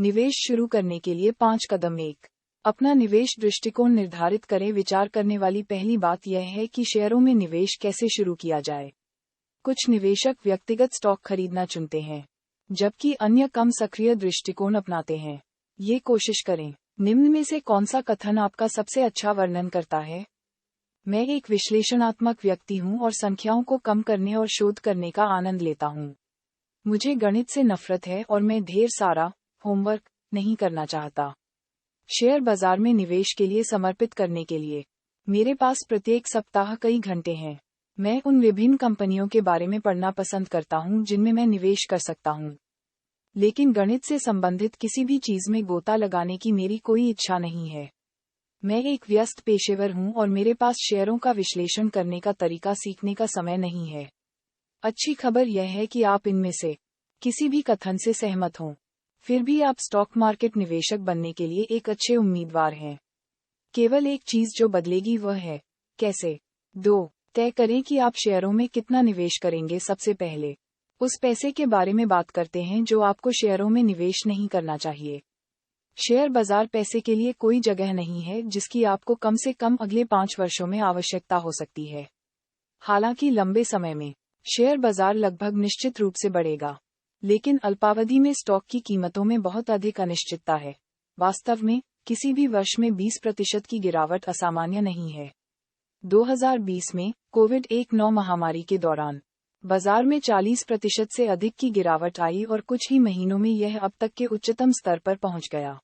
निवेश शुरू करने के लिए 5 कदम। 1। अपना निवेश दृष्टिकोण निर्धारित करें। विचार करने वाली पहली बात यह है कि शेयरों में निवेश कैसे शुरू किया जाए। कुछ निवेशक व्यक्तिगत स्टॉक खरीदना चुनते हैं, जबकि अन्य कम सक्रिय दृष्टिकोण अपनाते हैं। ये कोशिश करें। निम्न में से कौन सा कथन आपका सबसे अच्छा वर्णन करता है? मैं एक विश्लेषणात्मक व्यक्ति हूं और संख्याओं को कम करने और शोध करने का आनंद लेता हूं। मुझे गणित से नफरत है और मैं ढेर सारा होमवर्क नहीं करना चाहता। शेयर बाजार में निवेश के लिए समर्पित करने के लिए मेरे पास प्रत्येक सप्ताह कई घंटे हैं। मैं उन विभिन्न कंपनियों के बारे में पढ़ना पसंद करता हूं जिनमें मैं निवेश कर सकता हूं, लेकिन गणित से संबंधित किसी भी चीज में गोता लगाने की मेरी कोई इच्छा नहीं है। मैं एक व्यस्त पेशेवर हूं और मेरे पास शेयरों का विश्लेषण करने का तरीका सीखने का समय नहीं है। अच्छी खबर यह है कि आप इनमें से किसी भी कथन से सहमत हों, फिर भी आप स्टॉक मार्केट निवेशक बनने के लिए एक अच्छे उम्मीदवार हैं। केवल एक चीज जो बदलेगी वह है कैसे। 2. तय करें कि आप शेयरों में कितना निवेश करेंगे। सबसे पहले उस पैसे के बारे में बात करते हैं जो आपको शेयरों में निवेश नहीं करना चाहिए। शेयर बाजार पैसे के लिए कोई जगह नहीं है जिसकी आपको कम से कम अगले 5 वर्षों में आवश्यकता हो सकती है। हालांकि लंबे समय में शेयर बाजार लगभग निश्चित रूप से बढ़ेगा, लेकिन अल्पावधि में स्टॉक की कीमतों में बहुत अधिक अनिश्चितता है। वास्तव में किसी भी वर्ष में 20% की गिरावट असामान्य नहीं है। 2020 में कोविड-19 महामारी के दौरान बाजार में 40% से अधिक की गिरावट आई और कुछ ही महीनों में यह अब तक के उच्चतम स्तर पर पहुंच गया।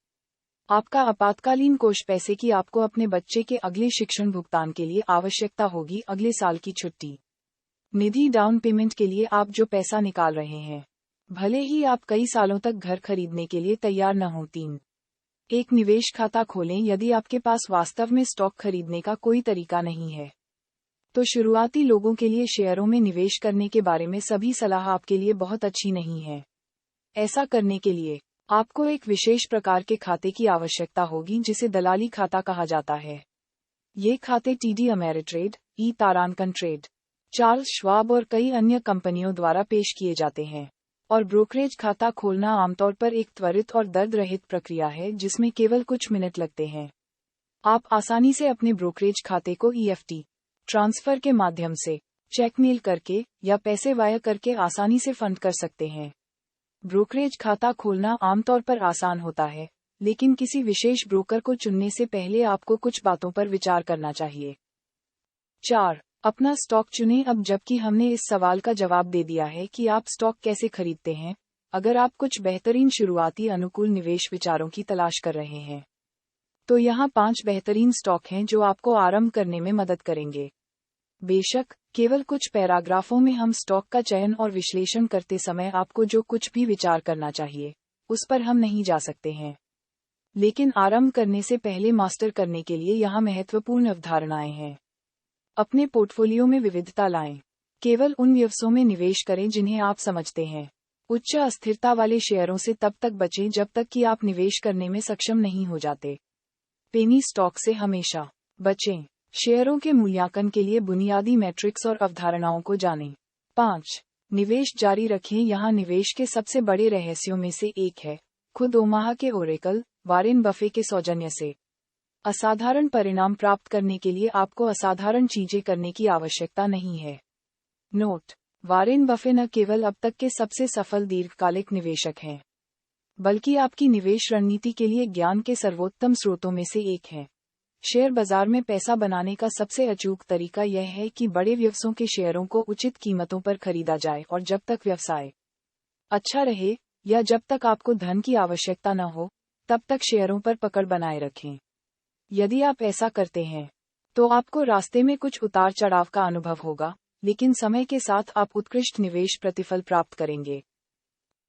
आपका आपातकालीन कोष पैसे की आपको अपने बच्चे के अगले शिक्षण भुगतान के लिए आवश्यकता होगी। अगले साल की छुट्टी निधि, डाउन पेमेंट के लिए आप जो पैसा निकाल रहे हैं, भले ही आप कई सालों तक घर खरीदने के लिए तैयार न हों। 3. एक निवेश खाता खोलें। यदि आपके पास वास्तव में स्टॉक खरीदने का कोई तरीका नहीं है, तो शुरुआती लोगों के लिए शेयरों में निवेश करने के बारे में सभी सलाह आपके लिए बहुत अच्छी नहीं है। ऐसा करने के लिए आपको एक विशेष प्रकार के खाते की आवश्यकता होगी जिसे दलाली खाता कहा जाता है। ये खाते TD अमेरिट्रेड, तारांकन ट्रेड, चार्ल्स श्वाब और कई अन्य कंपनियों द्वारा पेश किए जाते हैं, और ब्रोकरेज खाता खोलना आमतौर पर एक त्वरित और दर्द रहित प्रक्रिया है जिसमें केवल कुछ मिनट लगते हैं। आप आसानी से अपने ब्रोकरेज खाते को EFT ट्रांसफर के माध्यम से, चेक मेल करके या पैसे वायर करके आसानी से फंड कर सकते हैं। ब्रोकरेज खाता खोलना आमतौर पर आसान होता है, लेकिन किसी विशेष ब्रोकर को चुनने से पहले आपको कुछ बातों पर विचार करना चाहिए। 4. अपना स्टॉक चुनें। अब जबकि हमने इस सवाल का जवाब दे दिया है कि आप स्टॉक कैसे खरीदते हैं, अगर आप कुछ बेहतरीन शुरुआती अनुकूल निवेश विचारों की तलाश कर रहे हैं, तो यहाँ 5 बेहतरीन स्टॉक हैं जो आपको आरंभ करने में मदद करेंगे। बेशक केवल कुछ पैराग्राफों में हम स्टॉक का चयन और विश्लेषण करते समय आपको जो कुछ भी विचार करना चाहिए उस पर हम नहीं जा सकते हैं, लेकिन आरंभ करने से पहले मास्टर करने के लिए यहाँ महत्वपूर्ण अवधारणाएं हैं। अपने पोर्टफोलियो में विविधता लाएं। केवल उन व्यवसायों में निवेश करें जिन्हें आप समझते हैं। उच्च अस्थिरता वाले शेयरों से तब तक बचें जब तक कि आप निवेश करने में सक्षम नहीं हो जाते। पेनी स्टॉक से हमेशा बचें। शेयरों के मूल्यांकन के लिए बुनियादी मैट्रिक्स और अवधारणाओं को जानें। 5. निवेश जारी रखें। यहाँ निवेश के सबसे बड़े रहस्यों में से एक है खुद ओमाहा के ओरेकल, वारेन बफे के सौजन्य से असाधारण परिणाम प्राप्त करने के लिए आपको असाधारण चीजें करने की आवश्यकता नहीं है। नोट: वारेन बफे न केवल अब तक के सबसे सफल दीर्घकालिक निवेशक हैं, बल्कि आपकी निवेश रणनीति के लिए ज्ञान के सर्वोत्तम स्रोतों में से एक हैं। शेयर बाजार में पैसा बनाने का सबसे अचूक तरीका यह है कि बड़े व्यवसायों के शेयरों को उचित कीमतों पर खरीदा जाए और जब तक व्यवसाय अच्छा रहे या जब तक आपको धन की आवश्यकता न हो, तब तक शेयरों पर पकड़ बनाए रखें। यदि आप ऐसा करते हैं, तो आपको रास्ते में कुछ उतार चढ़ाव का अनुभव होगा, लेकिन समय के साथ आप उत्कृष्ट निवेश प्रतिफल प्राप्त करेंगे।